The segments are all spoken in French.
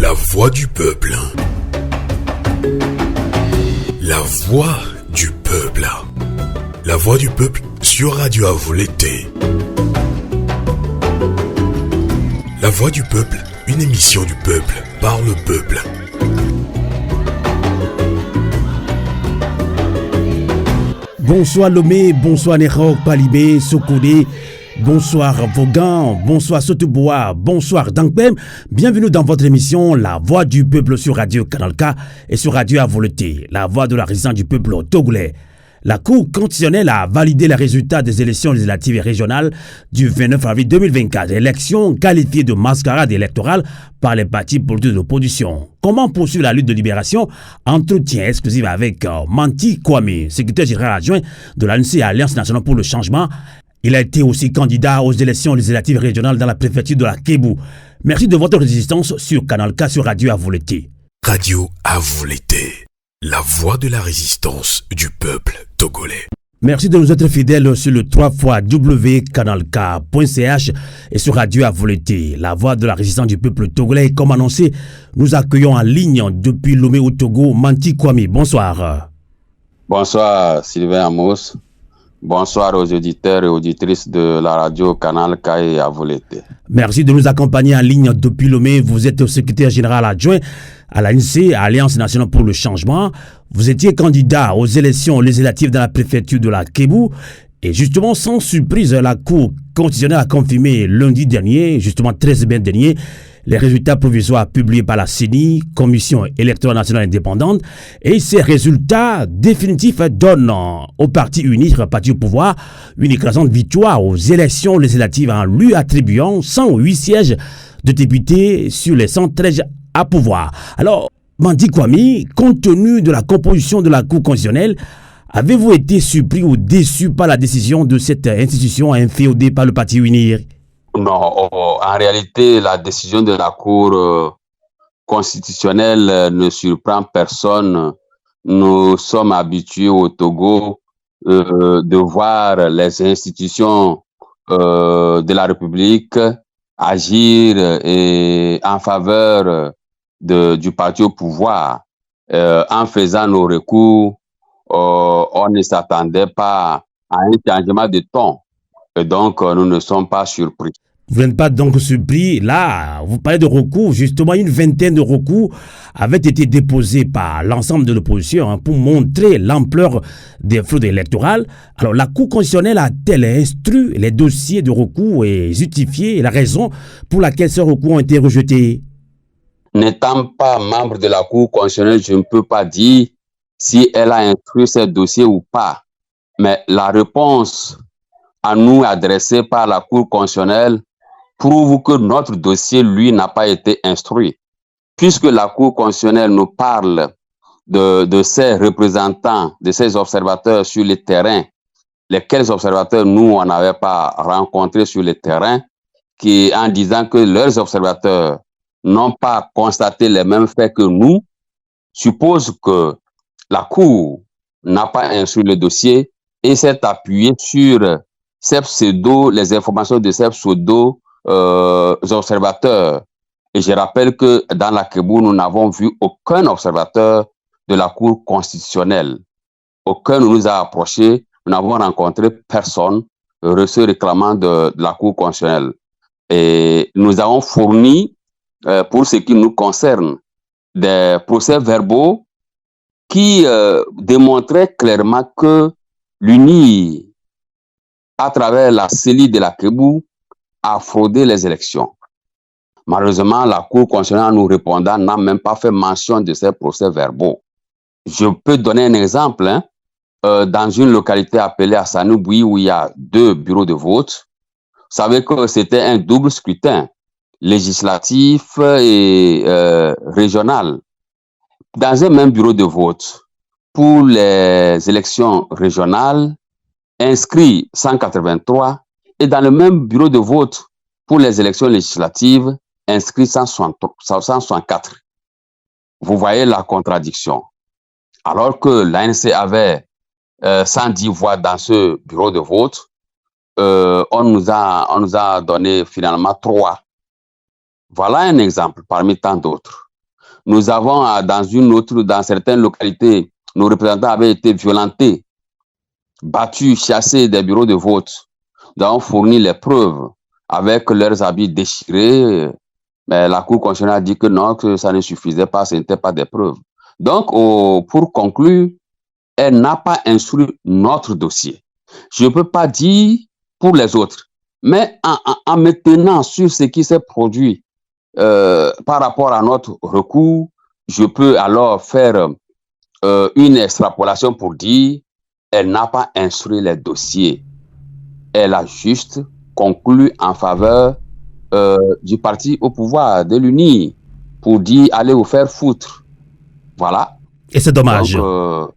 La voix du peuple. La voix du peuple. La voix du peuple sur Radio Avou l'été. La voix du peuple, une émission du peuple par le peuple. Bonsoir Lomé, bonsoir Nerok, Palibé, Sokodé, bonsoir Vaughan, bonsoir Sotobois, bonsoir Dankpem. Bienvenue dans votre émission La Voix du Peuple sur Radio Canal K et sur Radio Avoloté, la voix de la résistance du peuple togolais. La Cour constitutionnelle a validé les résultats des élections législatives et régionales du 29 avril 2024, élections qualifiées de mascarade électorale par les partis politiques de l'opposition. Comment poursuivre la lutte de libération? Entretien exclusif avec Manti Kwame, secrétaire général adjoint de l'ANC Alliance nationale pour le changement. Il a été aussi candidat aux élections législatives et régionales dans la préfecture de la Kébu. Merci de votre résistance sur Canal K sur Radio Avoloté. Radio Avoloté, la voix de la résistance du peuple togolais. Merci de nous être fidèles sur le 3xcanalk.ch et sur Radio Avoloté, la voix de la résistance du peuple togolais. Et comme annoncé, nous accueillons en ligne depuis Lomé au Togo, Manti Kwame. Bonsoir. Bonsoir Sylvain Amos. Bonsoir aux auditeurs et auditrices de la radio Canal K et Avoloté. Merci de nous accompagner en ligne depuis Lomé. Vous êtes secrétaire général adjoint à l'ANC, Alliance nationale pour le changement. Vous étiez candidat aux élections législatives dans la préfecture de la Kébu. Et justement, sans surprise, la Cour constitutionnelle a confirmé lundi dernier, justement 13 mai dernier, les résultats provisoires publiés par la CENI, Commission électorale nationale indépendante, et ces résultats définitifs donnent au parti unique, parti au pouvoir, une écrasante victoire aux élections législatives en lui attribuant 108 sièges de députés sur les 113 à pouvoir. Alors, Manti Kwame, compte tenu de la composition de la Cour constitutionnelle, avez-vous été surpris ou déçu par la décision de cette institution inféodée par le parti unir? Non, en réalité, la décision de la Cour constitutionnelle ne surprend personne. Nous sommes habitués au Togo de voir les institutions de la République agir en faveur du parti au pouvoir. En faisant nos recours, on ne s'attendait pas à un changement de ton. Et donc, nous ne sommes pas surpris. Vous n'êtes pas donc surpris. Là, vous parlez de recours. Justement, une vingtaine de recours avaient été déposés par l'ensemble de l'opposition pour montrer l'ampleur des fraudes électorales. Alors, la Cour constitutionnelle a-t-elle instruit les dossiers de recours et justifié la raison pour laquelle ces recours ont été rejetés? N'étant pas membre de la Cour constitutionnelle, je ne peux pas dire si elle a instruit ces dossiers ou pas. Mais la réponse à nous adressée par la Cour constitutionnelle prouve que notre dossier, lui, n'a pas été instruit. Puisque la Cour constitutionnelle nous parle de ces représentants, de ces observateurs sur le terrain, lesquels observateurs nous, on n'avait pas rencontrés sur le terrain, qui, en disant que leurs observateurs n'ont pas constaté les mêmes faits que nous, suppose que la Cour n'a pas instruit le dossier et s'est appuyée sur les informations de ces pseudo-observateurs. Et je rappelle que dans la Kébu, nous n'avons vu aucun observateur de la Cour constitutionnelle. Aucun ne nous a approchés, nous n'avons rencontré personne se réclamant de la Cour constitutionnelle. Et nous avons fourni, pour ce qui nous concerne, des procès-verbaux qui démontraient clairement que l'UNI, à travers la CELI de la Kébu, a fraudé les élections. Malheureusement, la Cour constitutionnelle, en nous répondant, n'a même pas fait mention de ces procès-verbaux. Je peux donner un exemple. Dans une localité appelée Assanoubouy, où il y a 2 bureaux de vote, vous savez que c'était un double scrutin, législatif et régional. Dans un même bureau de vote, pour les élections régionales, inscrit 183, et dans le même bureau de vote, pour les élections législatives, inscrit 164. Vous voyez la contradiction. Alors que l'ANC avait 110 voix dans ce bureau de vote, on nous a donné finalement 3. Voilà un exemple parmi tant d'autres. Nous avons, dans certaines localités, nos représentants avaient été violentés, battus, chassés des bureaux de vote. Nous avons fourni les preuves avec leurs habits déchirés. Mais la Cour constitutionnelle a dit que non, que ça ne suffisait pas, ce n'était pas des preuves. Donc, pour conclure, elle n'a pas instruit notre dossier. Je ne peux pas dire pour les autres, mais en me tenant sur ce qui s'est produit par rapport à notre recours, je peux alors faire une extrapolation pour dire elle n'a pas instruit les dossiers. Elle a juste conclu en faveur du parti au pouvoir, de l'UNI, pour dire allez vous faire foutre. Voilà. Et c'est dommage. Donc,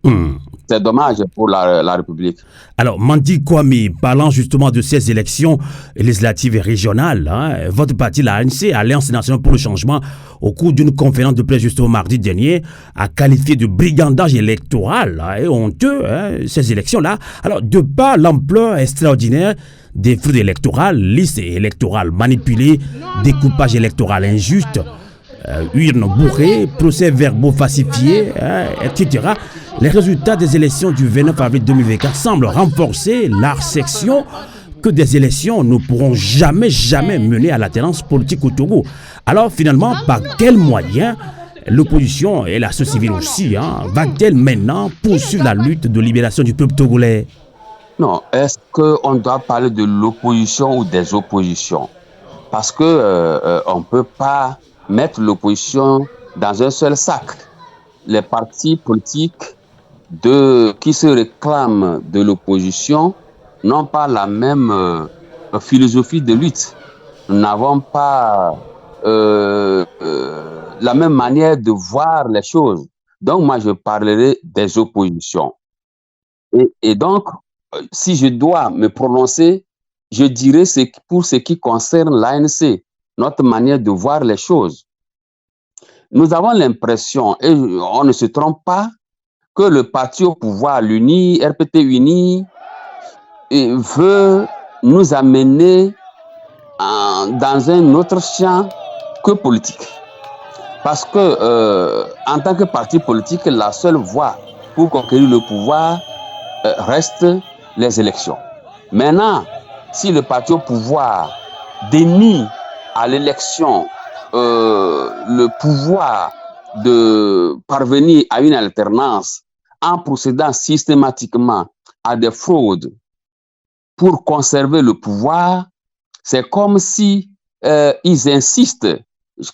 c'est dommage pour la République. Alors, Mandi Kwame, parlant justement de ces élections législatives et régionales, votre parti, l'ANC, Alliance nationale pour le changement, au cours d'une conférence de presse justement mardi dernier, a qualifié de brigandage électoral et honteux ces élections-là. Alors, de par l'ampleur extraordinaire des fraudes électorales, listes électorales manipulées, découpage électoral injuste, urnes bourrées, procès-verbaux falsifiés, etc. Les résultats des élections du 29 avril 2024 semblent renforcer l'arsection que des élections ne pourront jamais mener à l'alternance politique au Togo. Alors finalement, par quels moyens l'opposition et la société civile aussi va-t-elle maintenant poursuivre la lutte de libération du peuple togolais? Non, est-ce qu'on doit parler de l'opposition ou des oppositions? Parce que on ne peut pas mettre l'opposition dans un seul sac. Les partis politiques qui se réclament de l'opposition n'ont pas la même philosophie de lutte. Nous n'avons pas la même manière de voir les choses. Donc, moi, je parlerai des oppositions. Et donc, si je dois me prononcer, je dirais pour ce qui concerne l'ANC, notre manière de voir les choses. Nous avons l'impression, et on ne se trompe pas, que le parti au pouvoir, l'UNI, RPT-UNI, veut nous amener dans un autre champ que politique. Parce que, en tant que parti politique, la seule voie pour conquérir le pouvoir reste les élections. Maintenant, si le parti au pouvoir dénie à l'élection le pouvoir de parvenir à une alternance en procédant systématiquement à des fraudes pour conserver le pouvoir, c'est comme si ils insistent.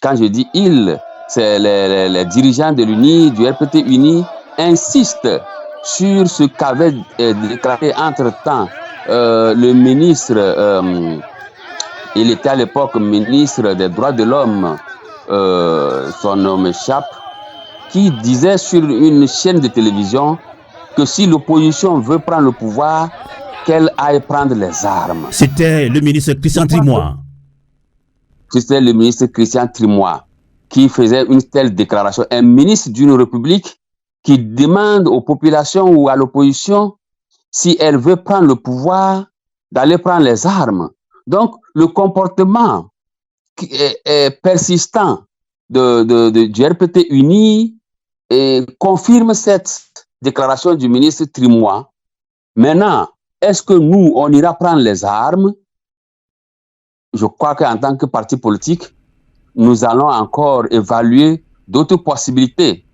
Quand je dis ils, c'est les dirigeants de l'UNI, du RPT-UNI, insistent sur ce qu'avait déclaré entre-temps le ministre, il était à l'époque ministre des droits de l'homme, son nom m'échappe, qui disait sur une chaîne de télévision que si l'opposition veut prendre le pouvoir, qu'elle aille prendre les armes. C'était le ministre Christian Trimois. C'était le ministre Christian Trimois qui faisait une telle déclaration. Un ministre d'une république qui demande aux populations ou à l'opposition, si elle veut prendre le pouvoir, d'aller prendre les armes. Donc, le comportement est persistant du RPT-UNI confirme cette déclaration du ministre Trimois. Maintenant, est-ce que nous, on ira prendre les armes? Je crois qu'en tant que parti politique, nous allons encore évaluer d'autres possibilités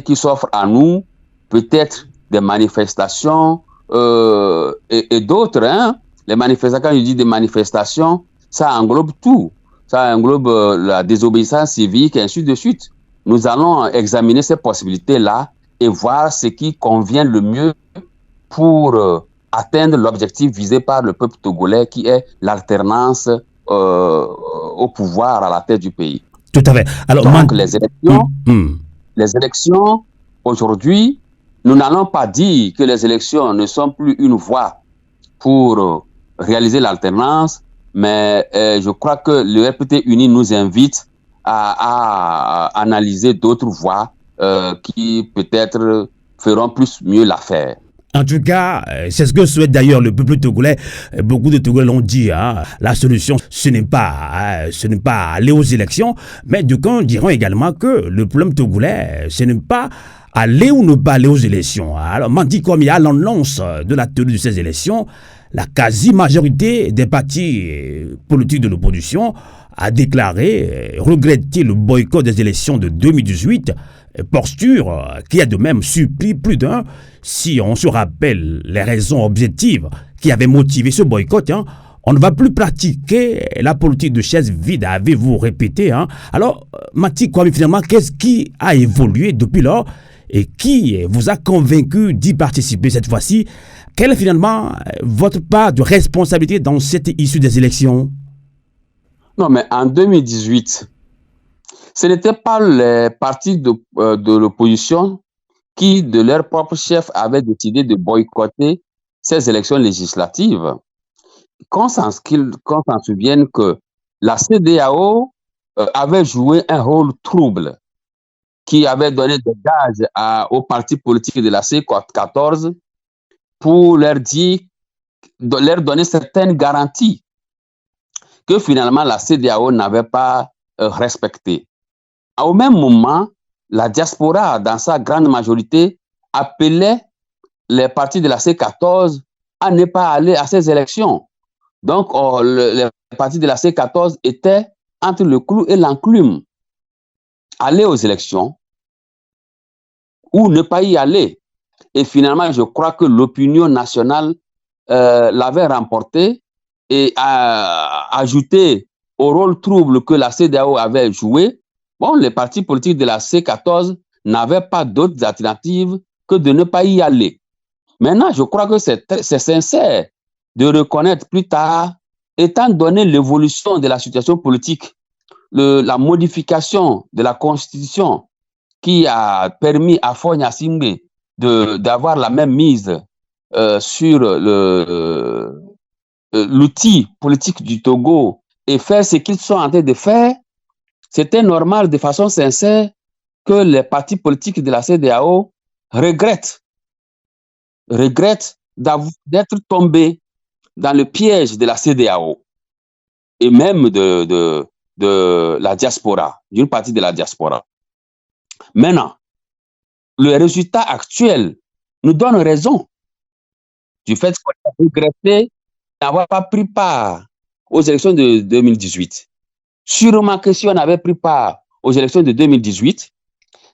qui s'offrent à nous, peut-être des manifestations et d'autres. Les manifestations, quand je dis des manifestations, ça englobe tout. Ça englobe la désobéissance civique et ainsi de suite. Nous allons examiner ces possibilités-là et voir ce qui convient le mieux pour atteindre l'objectif visé par le peuple togolais qui est l'alternance au pouvoir à la tête du pays. Tout à fait. Alors, donc, les élections, aujourd'hui, nous n'allons pas dire que les élections ne sont plus une voie pour réaliser l'alternance, mais je crois que le RPT-UNI nous invite à analyser d'autres voies qui peut-être feront mieux l'affaire. En tout cas, c'est ce que souhaite d'ailleurs le peuple togolais. Beaucoup de Togolais l'ont dit. La solution, ce n'est pas aller aux élections, mais d'aucuns diront également que le problème togolais, ce n'est pas aller ou ne pas aller aux élections. Alors, dit comme il y a l'annonce de la tenue de ces élections, la quasi-majorité des partis politiques de l'opposition a déclaré regretter le boycott des élections de 2018, posture qui a de même surpris plus d'un. Si on se rappelle les raisons objectives qui avaient motivé ce boycott, on ne va plus pratiquer la politique de chaise vide, avez-vous répété. Alors, Mati Kwame, finalement, qu'est-ce qui a évolué depuis lors et qui vous a convaincu d'y participer cette fois-ci? Quelle est finalement votre part de responsabilité dans cette issue des élections? Non, mais en 2018, ce n'était pas les partis de l'opposition qui, de leur propre chef, avaient décidé de boycotter ces élections législatives. Qu'on s'en souvienne que la CEDEAO avait joué un rôle trouble, qui avait donné des gages aux partis politiques de la C14 pour leur donner certaines garanties que finalement la CEDEAO n'avait pas respectées. Au même moment, la diaspora, dans sa grande majorité, appelait les partis de la C14 à ne pas aller à ces élections. Donc, les partis de la C14 étaient entre le clou et l'enclume. Aller aux élections ou ne pas y aller. Et finalement, je crois que l'opinion nationale l'avait remporté et a ajouté au rôle trouble que la CEDEAO avait joué. Bon, les partis politiques de la C14 n'avaient pas d'autres alternatives que de ne pas y aller. Maintenant, je crois que c'est sincère de reconnaître plus tard, étant donné l'évolution de la situation politique, la modification de la Constitution qui a permis à Faure Gnassingbé d'avoir la même mise sur l'outil politique du Togo et faire ce qu'ils sont en train de faire, c'était normal de façon sincère que les partis politiques de la CEDEAO regrettent d'être tombés dans le piège de la CEDEAO et même de la diaspora, d'une partie de la diaspora. Maintenant, le résultat actuel nous donne raison du fait qu'on a regretté d'avoir pas pris part aux élections de 2018. Sûrement que si on avait pris part aux élections de 2018,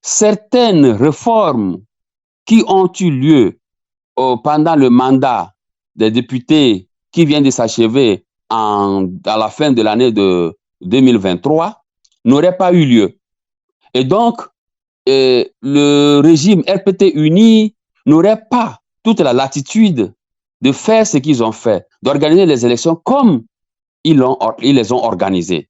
certaines réformes qui ont eu lieu pendant le mandat des députés qui vient de s'achever à la fin de l'année de 2023 n'auraient pas eu lieu. Et donc, le régime RPT uni n'aurait pas toute la latitude de faire ce qu'ils ont fait, d'organiser les élections comme ils les ont organisées.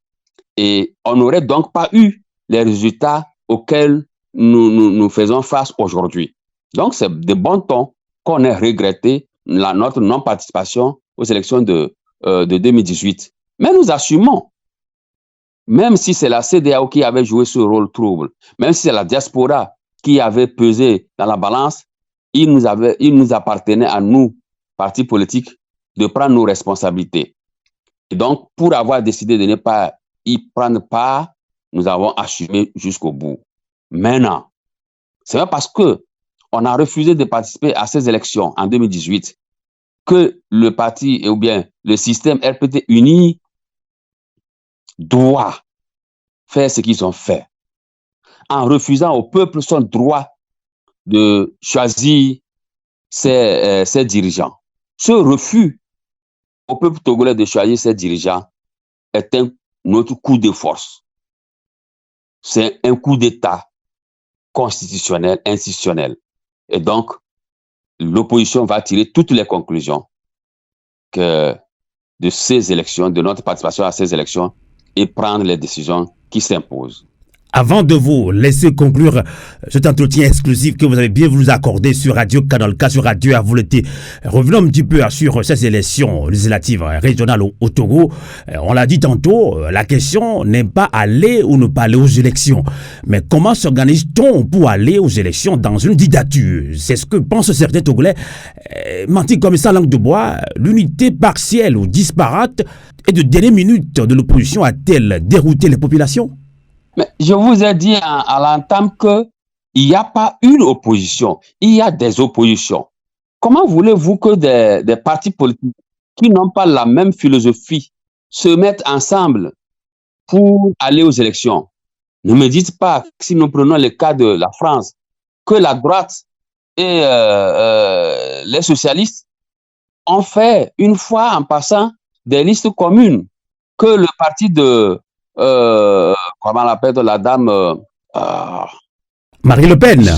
Et on n'aurait donc pas eu les résultats auxquels nous faisons face aujourd'hui. Donc, c'est de bon ton qu'on ait regretté notre non-participation aux élections de 2018. Mais nous assumons, même si c'est la CEDEAO qui avait joué ce rôle trouble, même si c'est la diaspora qui avait pesé dans la balance, il nous appartenait à nous, partis politiques, de prendre nos responsabilités. Et donc, pour avoir décidé de ne pas y prendre part, nous avons assumé jusqu'au bout. Maintenant, c'est pas parce que on a refusé de participer à ces élections en 2018 que le parti ou bien le système RPT uni doit faire ce qu'ils ont fait en refusant au peuple son droit de choisir ses dirigeants. Ce refus au peuple togolais de choisir ses dirigeants est un autre coup de force. C'est un coup d'État constitutionnel, institutionnel. Et donc, l'opposition va tirer toutes les conclusions de ces élections, de notre participation à ces élections, et prendre les décisions qui s'imposent. Avant de vous laisser conclure cet entretien exclusif que vous avez bien voulu accorder sur Radio Canal K, sur Radio Avouleté, revenons un petit peu sur ces élections législatives régionales au Togo. On l'a dit tantôt, la question n'est pas aller ou ne pas aller aux élections, mais comment s'organise-t-on pour aller aux élections dans une dictature? C'est ce que pensent certains Togolais. Menti comme ça, langue de bois, l'unité partielle ou disparate et de dernière minute de l'opposition a-t-elle dérouté les populations? Mais je vous ai dit à l'entame qu'il n'y a pas une opposition, il y a des oppositions. Comment voulez-vous que des partis politiques qui n'ont pas la même philosophie se mettent ensemble pour aller aux élections? Ne me dites pas, si nous prenons le cas de la France, que la droite et les socialistes ont fait une fois en passant des listes communes, que le parti de comment on l'appelle la dame Marie Le Pen.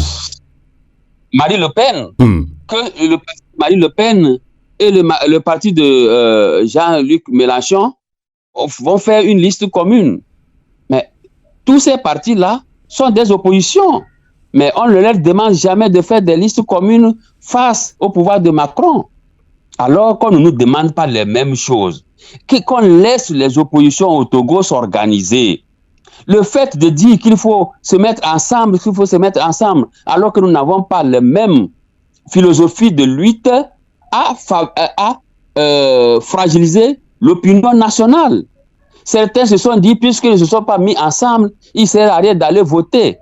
Marie Le Pen. Que le parti de Marie Le Pen et le parti de Jean-Luc Mélenchon vont faire une liste commune. Mais tous ces partis-là sont des oppositions. Mais on ne leur demande jamais de faire des listes communes face au pouvoir de Macron. Alors qu'on ne nous demande pas les mêmes choses. Qu'on laisse les oppositions au Togo s'organiser. Le fait de dire qu'il faut se mettre ensemble, alors que nous n'avons pas la même philosophie de lutte, a fragilisé l'opinion nationale. Certains se sont dit, puisqu'ils ne se sont pas mis ensemble, il ne sert à rien d'aller voter.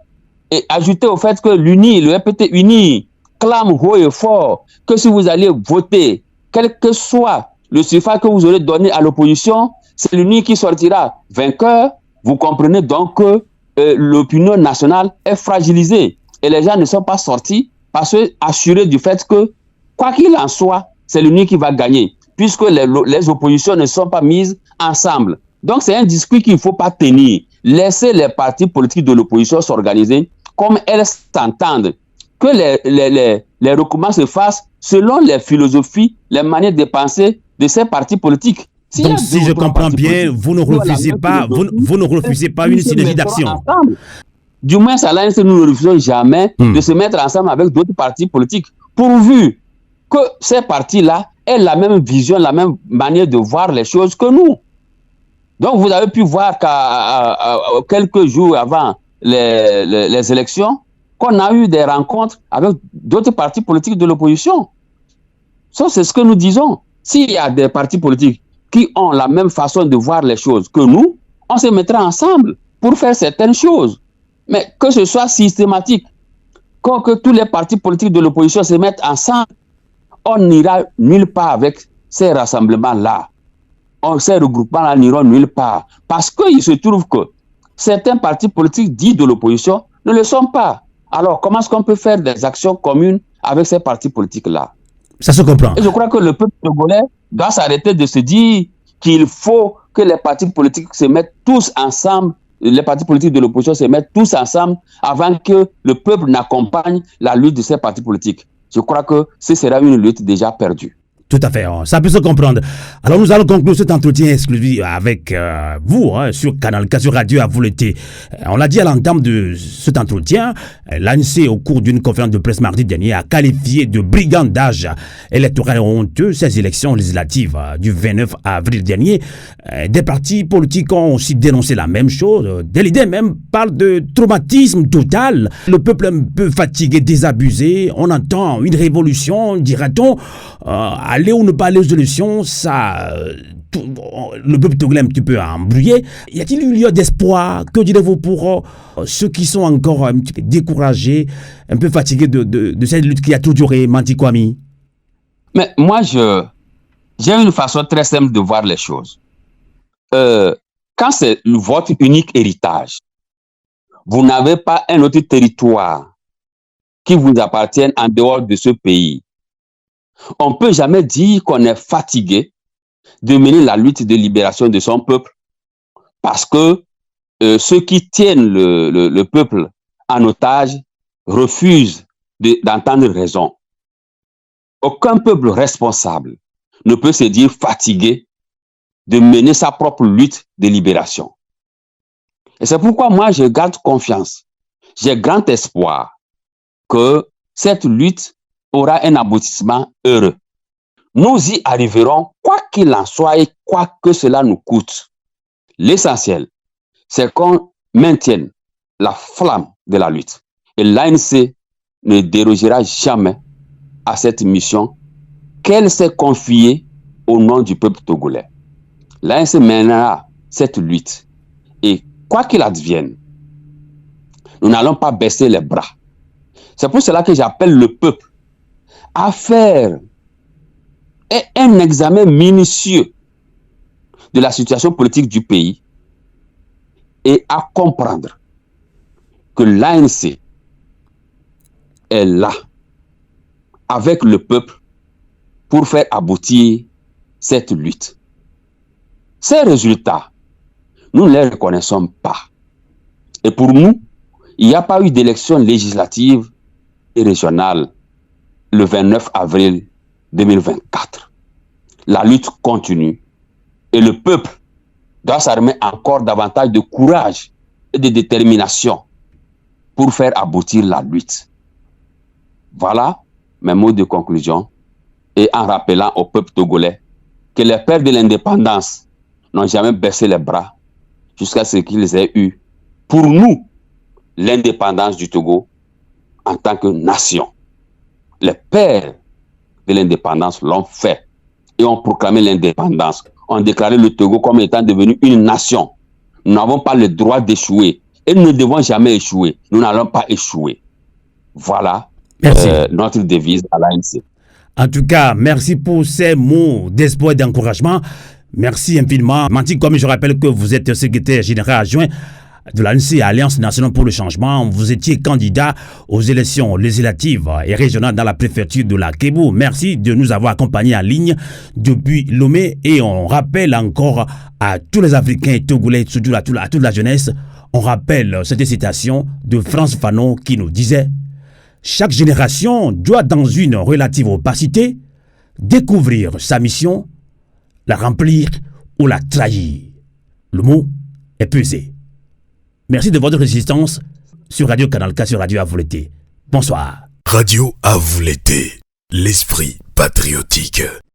Et ajouter au fait que l'UNI, le FPT uni, clame haut et fort que si vous allez voter, quel que soit le suffrage que vous aurez donné à l'opposition, c'est l'UNI qui sortira vainqueur. Vous comprenez donc que l'opinion nationale est fragilisée. Et les gens ne sont pas sortis parce que assurés du fait que, quoi qu'il en soit, c'est l'UNI qui va gagner, puisque les oppositions ne sont pas mises ensemble. Donc c'est un discours qu'il ne faut pas tenir. Laissez les partis politiques de l'opposition s'organiser comme elles s'entendent. Que les recoupements se fassent selon les philosophies, les manières de penser de ces partis politiques. Donc, si je comprends bien, vous ne refusez pas une synergie d'action. Du moins, à l'ANC, nous ne refusons jamais de se mettre ensemble avec d'autres partis politiques, pourvu que ces partis-là aient la même vision, la même manière de voir les choses que nous. Donc, vous avez pu voir qu'à quelques jours avant les élections, qu'on a eu des rencontres avec d'autres partis politiques de l'opposition. Ça, c'est ce que nous disons. S'il y a des partis politiques qui ont la même façon de voir les choses que nous, on se mettra ensemble pour faire certaines choses. Mais que ce soit systématique, que tous les partis politiques de l'opposition se mettent ensemble, on n'ira nulle part avec ces rassemblements-là. Ces regroupements-là n'iront nulle part. Parce qu'il se trouve que certains partis politiques dits de l'opposition ne le sont pas. Alors, comment est-ce qu'on peut faire des actions communes avec ces partis politiques-là? Ça se comprend. Et je crois que le peuple togolais doit s'arrêter de se dire qu'il faut que les partis politiques se mettent tous ensemble, les partis politiques de l'opposition se mettent tous ensemble avant que le peuple n'accompagne la lutte de ces partis politiques. Je crois que ce sera une lutte déjà perdue. Tout à fait, ça peut se comprendre. Alors nous allons conclure cet entretien exclusif avec vous sur Canal K, sur Radio Avouleté. On l'a dit à l'entame de cet entretien, l'ANC au cours d'une conférence de presse mardi dernier a qualifié de brigandage électoral honteux ces élections législatives du 29 avril dernier. Des partis politiques ont aussi dénoncé la même chose. Des leaders même parlent de traumatisme total. Le peuple un peu fatigué, désabusé. On entend une révolution, dira-t-on. Aller ou ne pas aller aux élections, ça, le peuple togolais un petit peu embrouillé. Y a-t-il une lueur d'espoir? Que direz-vous pour ceux qui sont encore un petit peu découragés, un peu fatigués de cette lutte qui a toujours duré, Manti Kwame? Mais moi, j'ai une façon très simple de voir les choses. Quand c'est votre unique héritage, vous n'avez pas un autre territoire qui vous appartienne en dehors de ce pays. On ne peut jamais dire qu'on est fatigué de mener la lutte de libération de son peuple parce que ceux qui tiennent le peuple en otage refusent d'entendre raison. Aucun peuple responsable ne peut se dire fatigué de mener sa propre lutte de libération. Et c'est pourquoi moi, je garde confiance. J'ai grand espoir que cette lutte aura un aboutissement heureux. Nous y arriverons, quoi qu'il en soit et quoi que cela nous coûte. L'essentiel, c'est qu'on maintienne la flamme de la lutte. Et l'ANC ne dérogera jamais à cette mission qu'elle s'est confiée au nom du peuple togolais. L'ANC mènera cette lutte. Et quoi qu'il advienne, nous n'allons pas baisser les bras. C'est pour cela que j'appelle le peuple à faire un examen minutieux de la situation politique du pays et à comprendre que l'ANC est là avec le peuple pour faire aboutir cette lutte. Ces résultats, nous ne les reconnaissons pas. Et pour nous, il n'y a pas eu d'élection législative et régionale le 29 avril 2024. La lutte continue et le peuple doit s'armer encore davantage de courage et de détermination pour faire aboutir la lutte. Voilà mes mots de conclusion et en rappelant au peuple togolais que les pères de l'indépendance n'ont jamais baissé les bras jusqu'à ce qu'ils aient eu pour nous l'indépendance du Togo en tant que nation. Les pères de l'indépendance l'ont fait et ont proclamé l'indépendance, ont déclaré le Togo comme étant devenu une nation. Nous n'avons pas le droit d'échouer et nous ne devons jamais échouer. Nous n'allons pas échouer. Voilà notre devise à l'ANC. En tout cas, merci pour ces mots d'espoir et d'encouragement. Merci infiniment. Manti, comme je rappelle que vous êtes secrétaire général adjoint de l'ANC, Alliance nationale pour le changement. Vous étiez candidat aux élections législatives et régionales dans la préfecture de la Kébu. Merci de nous avoir accompagnés en ligne depuis Lomé. Et on rappelle encore à tous les Africains et Togolais, surtout à toute la jeunesse, on rappelle cette citation de Frantz Fanon qui nous disait: chaque génération doit, dans une relative opacité, découvrir sa mission, la remplir ou la trahir. Le mot est pesé. Merci de votre résistance sur Radio Canal K, sur Radio Avouleté. Bonsoir. Radio Avouleté, l'esprit patriotique.